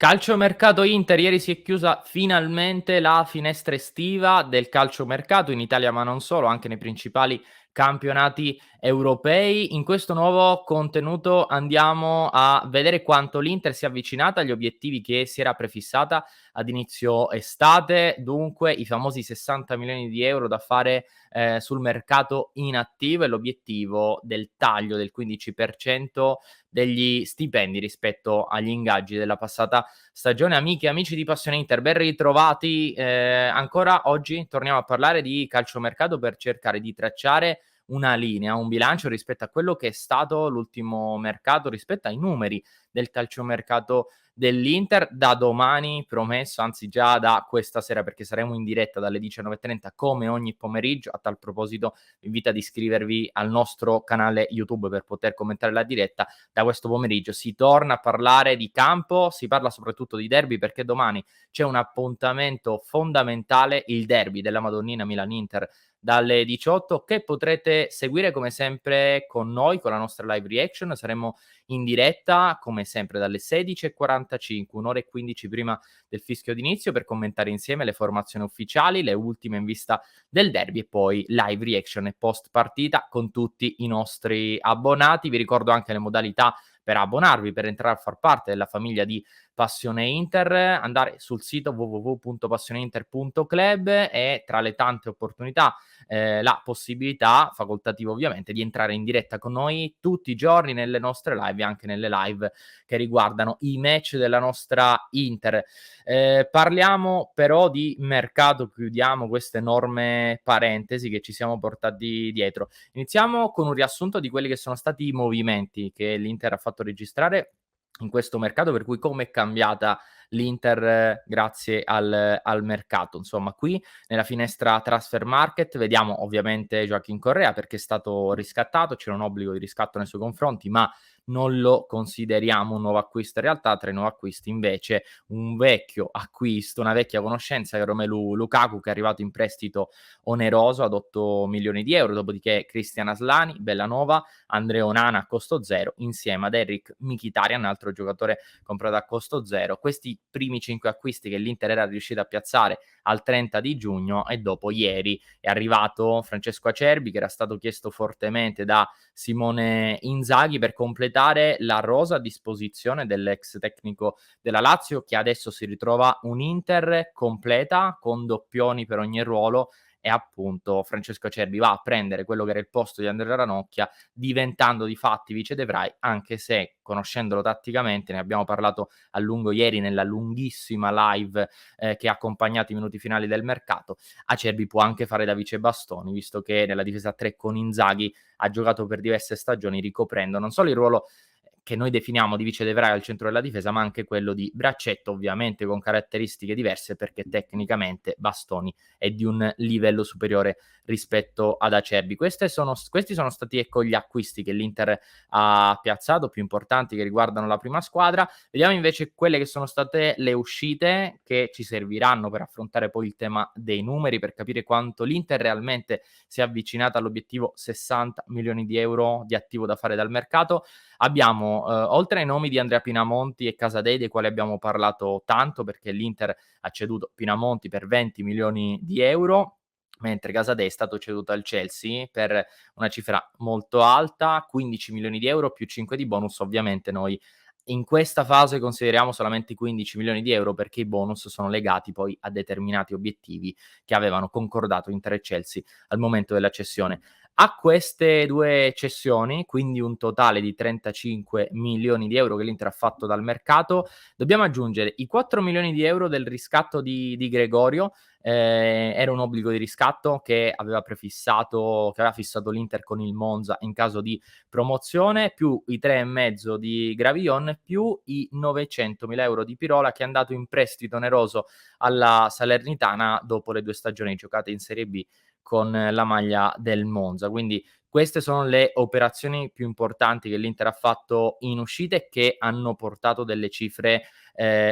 Calciomercato Inter, ieri si è chiusa finalmente la finestra estiva del calciomercato in Italia, ma non solo, anche nei principali campionati europei. In questo nuovo contenuto andiamo a vedere quanto l'Inter si è avvicinata agli obiettivi che si era prefissata ad inizio estate, dunque i famosi 60 milioni di euro da fare sul mercato inattivo e l'obiettivo del taglio del 15% degli stipendi rispetto agli ingaggi della passata stagione. Amiche e amici di Passione Inter, ben ritrovati. Ancora oggi torniamo a parlare di calciomercato per cercare di tracciare una linea, un bilancio rispetto a quello che è stato l'ultimo mercato, rispetto ai numeri del calciomercato dell'Inter. Da domani promesso, anzi già da questa sera, perché saremo in diretta dalle 19:30 come ogni pomeriggio. A tal proposito vi invito ad iscrivervi al nostro canale YouTube per poter commentare la diretta. Da questo pomeriggio si torna a parlare di campo, si parla soprattutto di derby, perché domani c'è un appuntamento fondamentale, il derby della Madonnina Milan-Inter dalle 18, che potrete seguire come sempre con noi, con la nostra live reaction. Saremo in diretta come sempre dalle 16:45, un'ora e 15 prima del fischio d'inizio, per commentare insieme le formazioni ufficiali, le ultime in vista del derby, e poi live reaction e post partita con tutti i nostri abbonati. Vi ricordo anche le modalità per abbonarvi, per entrare a far parte della famiglia di Passione Inter: andare sul sito www.passioneinter.club, e tra le tante opportunità la possibilità, facoltativa ovviamente, di entrare in diretta con noi tutti i giorni nelle nostre live, e anche nelle live che riguardano i match della nostra Inter. Parliamo però di mercato, chiudiamo questa enorme parentesi che ci siamo portati dietro. Iniziamo con un riassunto di quelli che sono stati i movimenti che l'Inter ha fatto registrare in questo mercato, per cui come è cambiata l'Inter grazie al mercato. Insomma, qui nella finestra transfer market vediamo ovviamente Joaquin Correa, perché è stato riscattato, c'era un obbligo di riscatto nei suoi confronti, ma non lo consideriamo un nuovo acquisto. In realtà tra i nuovi acquisti invece un vecchio acquisto, una vecchia conoscenza, che è Romelu Lukaku, che è arrivato in prestito oneroso ad 8 milioni di euro, dopodiché Christian Aslani, Bellanova, Andrea Onana a costo zero, insieme ad Eric Mkhitaryan, un altro giocatore comprato a costo zero. Questi primi 5 acquisti che l'Inter era riuscita a piazzare al 30 di giugno, e dopo ieri è arrivato Francesco Acerbi, che era stato chiesto fortemente da Simone Inzaghi per completare la rosa a disposizione dell'ex tecnico della Lazio, che adesso si ritrova un Inter completa con doppioni per ogni ruolo, e appunto Francesco Acerbi va a prendere quello che era il posto di Andrea Ranocchia, diventando di fatti vice De Vrij, anche se, conoscendolo tatticamente, ne abbiamo parlato a lungo ieri nella lunghissima live che ha accompagnato i minuti finali del mercato, Acerbi può anche fare da vice Bastoni, visto che nella difesa 3 con Inzaghi ha giocato per diverse stagioni, ricoprendo non solo il ruolo che noi definiamo di vice De Vrij al centro della difesa, ma anche quello di braccetto, ovviamente con caratteristiche diverse, perché tecnicamente Bastoni è di un livello superiore rispetto ad Acerbi. Questi sono stati, ecco, gli acquisti che l'Inter ha piazzato, più importanti, che riguardano la prima squadra. Vediamo invece quelle che sono state le uscite, che ci serviranno per affrontare poi il tema dei numeri, per capire quanto l'Inter realmente si è avvicinata all'obiettivo 60 milioni di euro di attivo da fare dal mercato. Abbiamo, oltre ai nomi di Andrea Pinamonti e Casadei, dei quali abbiamo parlato tanto, perché l'Inter ha ceduto Pinamonti per 20 milioni di euro, mentre Casadei è stato ceduto al Chelsea per una cifra molto alta, 15 milioni di euro più 5 di bonus. Ovviamente noi in questa fase consideriamo solamente 15 milioni di euro, perché i bonus sono legati poi a determinati obiettivi che avevano concordato Inter e Chelsea al momento della cessione. A queste due cessioni, quindi un totale di 35 milioni di euro che l'Inter ha fatto dal mercato, dobbiamo aggiungere i 4 milioni di euro del riscatto di Gregorio. Era un obbligo di riscatto che aveva fissato l'Inter con il Monza in caso di promozione, più i 3,5 di Gravillon, più i 900.000 euro di Pirola, che è andato in prestito oneroso alla Salernitana dopo le 2 stagioni giocate in Serie B con la maglia del Monza. Quindi queste sono le operazioni più importanti che l'Inter ha fatto in uscita, e che hanno portato delle cifre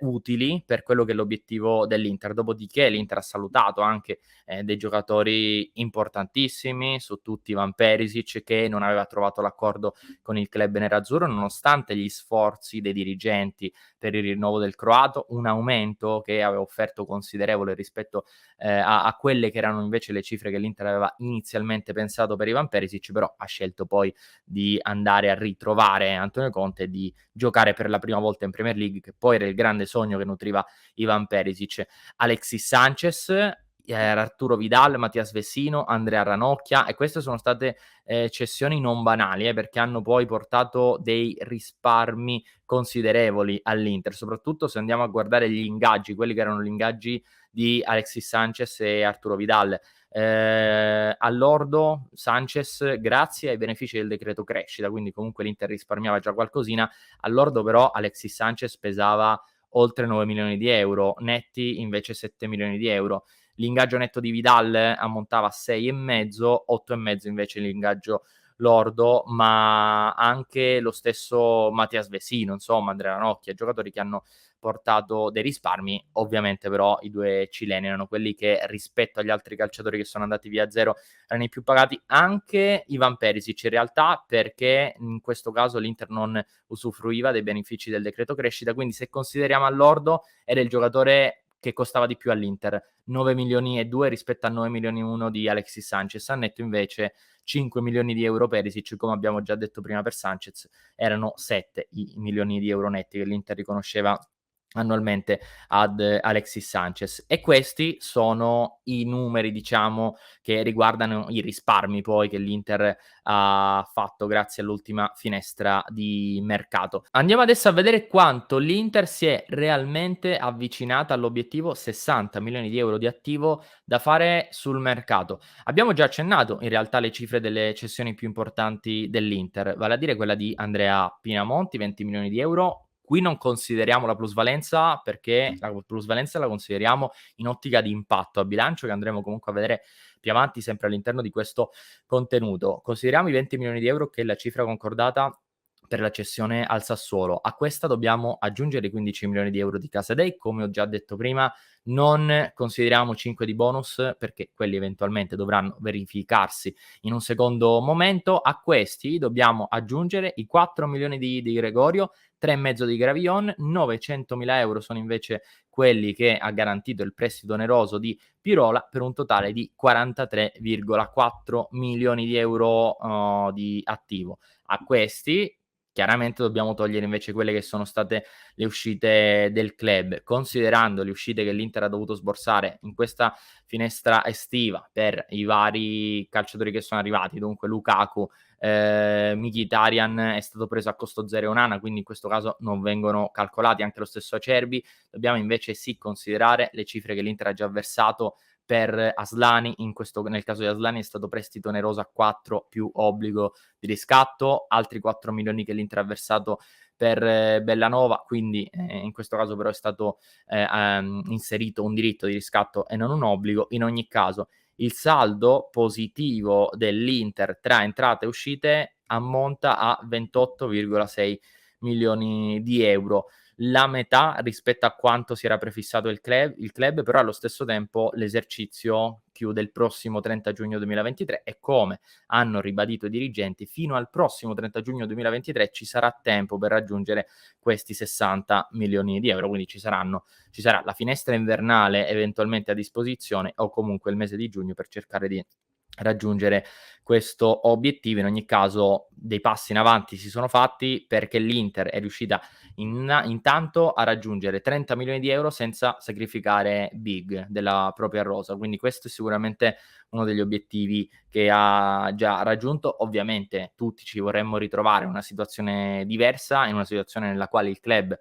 utili per quello che è l'obiettivo dell'Inter. Dopodiché l'Inter ha salutato anche dei giocatori importantissimi, su tutti Van Perisic, che non aveva trovato l'accordo con il club nerazzurro nonostante gli sforzi dei dirigenti per il rinnovo del croato, un aumento che aveva offerto considerevole rispetto a quelle che erano invece le cifre che l'Inter aveva inizialmente pensato per Ivan Perisic, però ha scelto poi di andare a ritrovare Antonio Conte e di giocare per la prima volta in Premier League, che poi era il grande sogno che nutriva Ivan Perisic. Alexis Sanchez, Arturo Vidal, Mattias Vecino, Andrea Ranocchia, e queste sono state cessioni non banali, perché hanno poi portato dei risparmi considerevoli all'Inter, soprattutto se andiamo a guardare gli ingaggi, quelli che erano gli ingaggi di Alexis Sanchez e Arturo Vidal. All'ordo Sanchez, grazie ai benefici del decreto crescita, quindi comunque l'Inter risparmiava già qualcosina, all'ordo però Alexis Sanchez pesava oltre 9 milioni di euro, netti invece 7 milioni di euro. L'ingaggio netto di Vidal ammontava a 6,5, 8,5 invece l'ingaggio lordo, ma anche lo stesso Mattias Vecino, insomma, Andrea Ranocchia, giocatori che hanno portato dei risparmi. Ovviamente però i due cileni erano quelli che rispetto agli altri calciatori che sono andati via a zero erano i più pagati, anche Ivan Perisic in realtà, perché in questo caso l'Inter non usufruiva dei benefici del decreto crescita, quindi se consideriamo all'ordo era il giocatore che costava di più all'Inter, 9 milioni e 2 rispetto a 9 milioni e 1 di Alexis Sanchez. A netto invece 5 milioni di euro Perisic, come abbiamo già detto prima per Sanchez, erano 7 i milioni di euro netti che l'Inter riconosceva annualmente ad Alexis Sanchez, e questi sono i numeri, diciamo, che riguardano i risparmi poi che l'Inter ha fatto grazie all'ultima finestra di mercato. Andiamo adesso a vedere quanto l'Inter si è realmente avvicinata all'obiettivo 60 milioni di euro di attivo da fare sul mercato. Abbiamo già accennato in realtà le cifre delle cessioni più importanti dell'Inter, vale a dire quella di Andrea Pinamonti, 20 milioni di euro. Qui non consideriamo la plusvalenza, perché la plusvalenza la consideriamo in ottica di impatto a bilancio, che andremo comunque a vedere più avanti sempre all'interno di questo contenuto. Consideriamo i 20 milioni di euro che è la cifra concordata per la cessione al Sassuolo. A questa dobbiamo aggiungere i 15 milioni di euro di Casadei, come ho già detto prima. Non consideriamo 5 di bonus, perché quelli eventualmente dovranno verificarsi in un secondo momento. A questi dobbiamo aggiungere i 4 milioni di Gregorio, 3,5 di Gravillon, 900.000 euro sono invece quelli che ha garantito il prestito oneroso di Pirola, per un totale di 43,4 milioni di euro di attivo. A questi chiaramente dobbiamo togliere invece quelle che sono state le uscite del club, considerando le uscite che l'Inter ha dovuto sborsare in questa finestra estiva per i vari calciatori che sono arrivati, dunque Lukaku, Mkhitaryan è stato preso a costo zero e Onana, quindi in questo caso non vengono calcolati, anche lo stesso Acerbi. Dobbiamo invece sì considerare le cifre che l'Inter ha già versato per Aslani, nel caso di Aslani è stato prestito oneroso a 4 più obbligo di riscatto, altri 4 milioni che l'Inter ha versato per Bellanova, quindi in questo caso però è stato inserito un diritto di riscatto e non un obbligo. In ogni caso il saldo positivo dell'Inter tra entrate e uscite ammonta a 28,6 milioni di euro, la metà rispetto a quanto si era prefissato il club, però allo stesso tempo l'esercizio chiude il prossimo 30 giugno 2023 e, come hanno ribadito i dirigenti, fino al prossimo 30 giugno 2023 ci sarà tempo per raggiungere questi 60 milioni di euro, quindi ci sarà la finestra invernale eventualmente a disposizione, o comunque il mese di giugno, per cercare di raggiungere questo obiettivo. In ogni caso dei passi in avanti si sono fatti, perché l'Inter è riuscita intanto a raggiungere 30 milioni di euro senza sacrificare big della propria rosa, quindi questo è sicuramente uno degli obiettivi che ha già raggiunto. Ovviamente tutti ci vorremmo ritrovare in una situazione diversa, in una situazione nella quale il club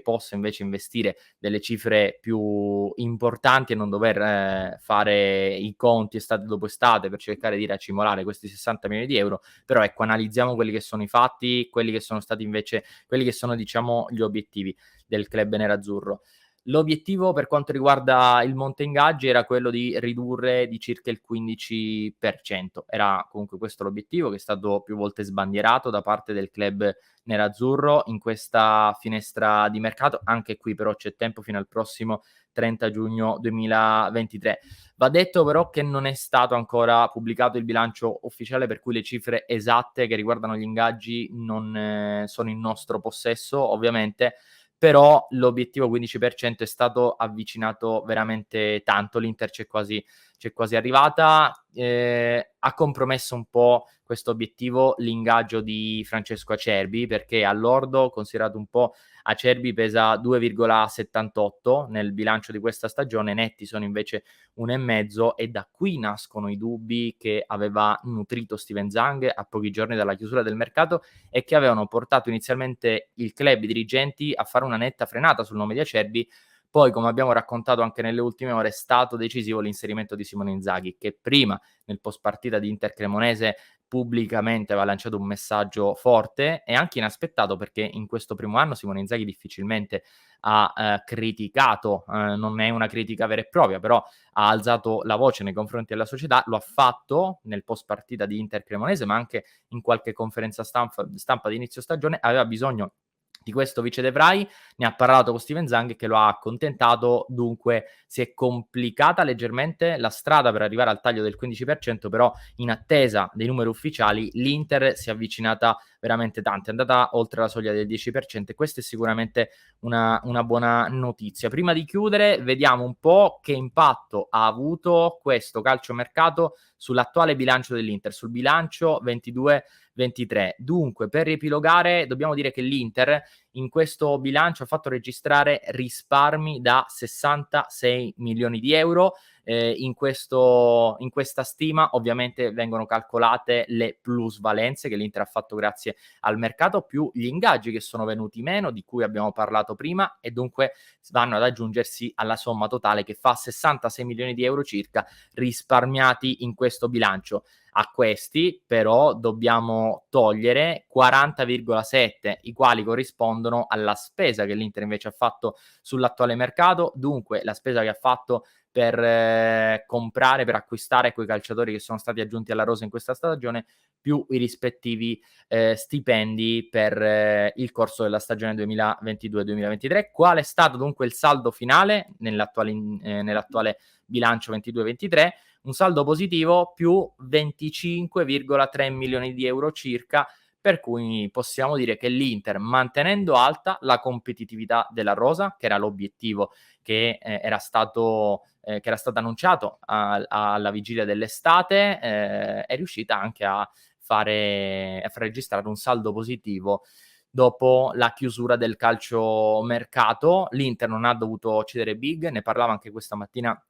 possa invece investire delle cifre più importanti e non dover fare i conti estate dopo estate per cercare di racimolare questi 60 milioni di euro. Però ecco, analizziamo quelli che sono i fatti, quelli che sono stati invece quelli che sono, diciamo, gli obiettivi del club nerazzurro. L'obiettivo per quanto riguarda il monte ingaggi era quello di ridurre di circa il 15%. Era comunque questo l'obiettivo, che è stato più volte sbandierato da parte del club nerazzurro in questa finestra di mercato. Anche qui però c'è tempo fino al prossimo 30 giugno 2023. Va detto però che non è stato ancora pubblicato il bilancio ufficiale, per cui le cifre esatte che riguardano gli ingaggi non sono in nostro possesso, ovviamente, però l'obiettivo 15% è stato avvicinato veramente tanto. L'Inter c'è quasi arrivata. Ha compromesso un po' questo obiettivo l'ingaggio di Francesco Acerbi, perché al lordo, considerato un po', Acerbi pesa 2,78 nel bilancio di questa stagione, netti sono invece 1,5, e da qui nascono i dubbi che aveva nutrito Steven Zhang a pochi giorni dalla chiusura del mercato e che avevano portato inizialmente il club, i dirigenti, a fare una netta frenata sul nome di Acerbi. Poi, come abbiamo raccontato anche nelle ultime ore, è stato decisivo l'inserimento di Simone Inzaghi, che prima, nel post partita di Inter Cremonese, pubblicamente aveva lanciato un messaggio forte e anche inaspettato, perché in questo primo anno Simone Inzaghi difficilmente ha criticato, non è una critica vera e propria, però ha alzato la voce nei confronti della società. Lo ha fatto nel post partita di Inter Cremonese, ma anche in qualche conferenza stampa di inizio stagione. Aveva bisogno di questo vice De Vrij, ne ha parlato con Steven Zhang che lo ha accontentato. Dunque si è complicata leggermente la strada per arrivare al taglio del 15%, però in attesa dei numeri ufficiali l'Inter si è avvicinata veramente tanto, è andata oltre la soglia del 10% e questa è sicuramente una buona notizia. Prima di chiudere vediamo un po' che impatto ha avuto questo calciomercato sull'attuale bilancio dell'Inter, sul bilancio 22-23. Dunque, per riepilogare, dobbiamo dire che l'Inter in questo bilancio ha fatto registrare risparmi da 66 milioni di euro. In questa stima ovviamente vengono calcolate le plusvalenze che l'Inter ha fatto grazie al mercato, più gli ingaggi che sono venuti meno, di cui abbiamo parlato prima, e dunque vanno ad aggiungersi alla somma totale che fa 66 milioni di euro circa risparmiati in questo bilancio. A questi però dobbiamo togliere 40,7, i quali corrispondono alla spesa che l'Inter invece ha fatto sull'attuale mercato. Dunque la spesa che ha fatto per comprare, per acquistare quei calciatori che sono stati aggiunti alla rosa in questa stagione, più i rispettivi stipendi per il corso della stagione 2022-2023. Qual è stato dunque il saldo finale nell'attuale bilancio 22-23? Un saldo positivo più 25,3 milioni di euro circa, per cui possiamo dire che l'Inter, mantenendo alta la competitività della rosa, che era l'obiettivo che era stato annunciato alla vigilia dell'estate, è riuscita anche a far registrare un saldo positivo dopo la chiusura del calciomercato. L'Inter non ha dovuto cedere big, ne parlava anche questa mattina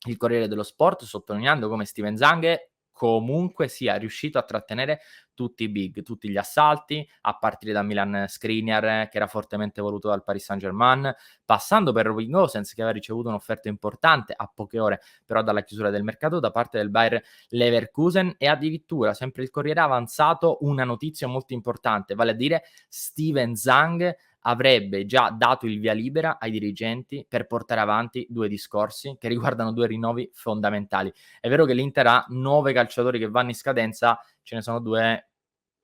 il Corriere dello Sport, sottolineando come Steven Zhang comunque sia riuscito a trattenere tutti i big, tutti gli assalti, a partire da Milan Skriniar, che era fortemente voluto dal Paris Saint-Germain, passando per Robin Gosens, che aveva ricevuto un'offerta importante a poche ore però dalla chiusura del mercato da parte del Bayer Leverkusen, e addirittura, sempre il Corriere, ha avanzato una notizia molto importante, vale a dire Steven Zhang avrebbe già dato il via libera ai dirigenti per portare avanti 2 discorsi che riguardano 2 rinnovi fondamentali. È vero che l'Inter ha 9 calciatori che vanno in scadenza, ce ne sono 2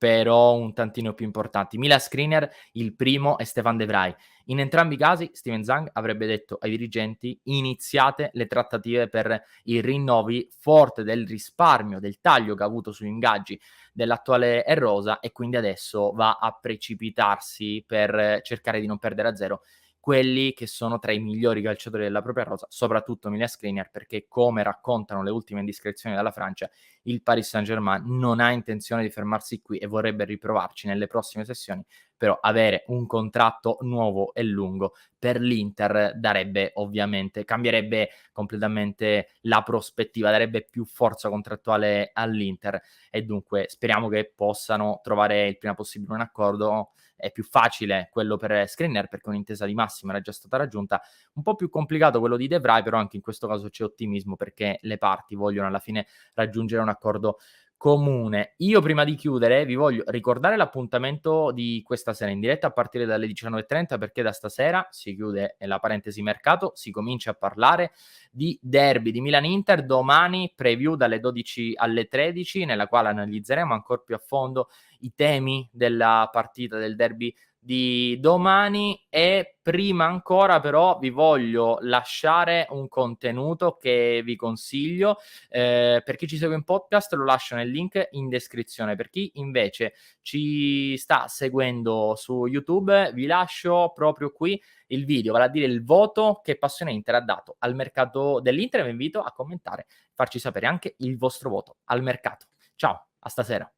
però un tantino più importanti. Milan Skriniar, il primo, e Stefan De Vrij. In entrambi i casi Steven Zhang avrebbe detto ai dirigenti: iniziate le trattative per i rinnovi, forte del risparmio, del taglio che ha avuto sugli ingaggi dell'attuale rosa, e quindi adesso va a precipitarsi per cercare di non perdere a zero quelli che sono tra i migliori calciatori della propria rosa, soprattutto Milan Skriniar, perché come raccontano le ultime indiscrezioni dalla Francia, il Paris Saint-Germain non ha intenzione di fermarsi qui e vorrebbe riprovarci nelle prossime sessioni, però avere un contratto nuovo e lungo per l'Inter darebbe, ovviamente, cambierebbe completamente la prospettiva, darebbe più forza contrattuale all'Inter, e dunque speriamo che possano trovare il prima possibile un accordo. È più facile quello per Skriniar perché un'intesa di massima era già stata raggiunta, un po' più complicato quello di De Vrij, però anche in questo caso c'è ottimismo perché le parti vogliono alla fine raggiungere un accordo comune. Io prima di chiudere vi voglio ricordare l'appuntamento di questa sera in diretta a partire dalle 19:30, perché da stasera si chiude la parentesi mercato, si comincia a parlare di derby di Milan-Inter. Domani preview dalle 12 alle 13, nella quale analizzeremo ancor più a fondo i temi della partita del derby di domani. E prima ancora però vi voglio lasciare un contenuto che vi consiglio. Per chi ci segue in podcast lo lascio nel link in descrizione. Per chi invece ci sta seguendo su YouTube vi lascio proprio qui il video, vale a dire il voto che Passione Inter ha dato al mercato dell'Inter. Vi invito a commentare, farci sapere anche il vostro voto al mercato. Ciao, a stasera.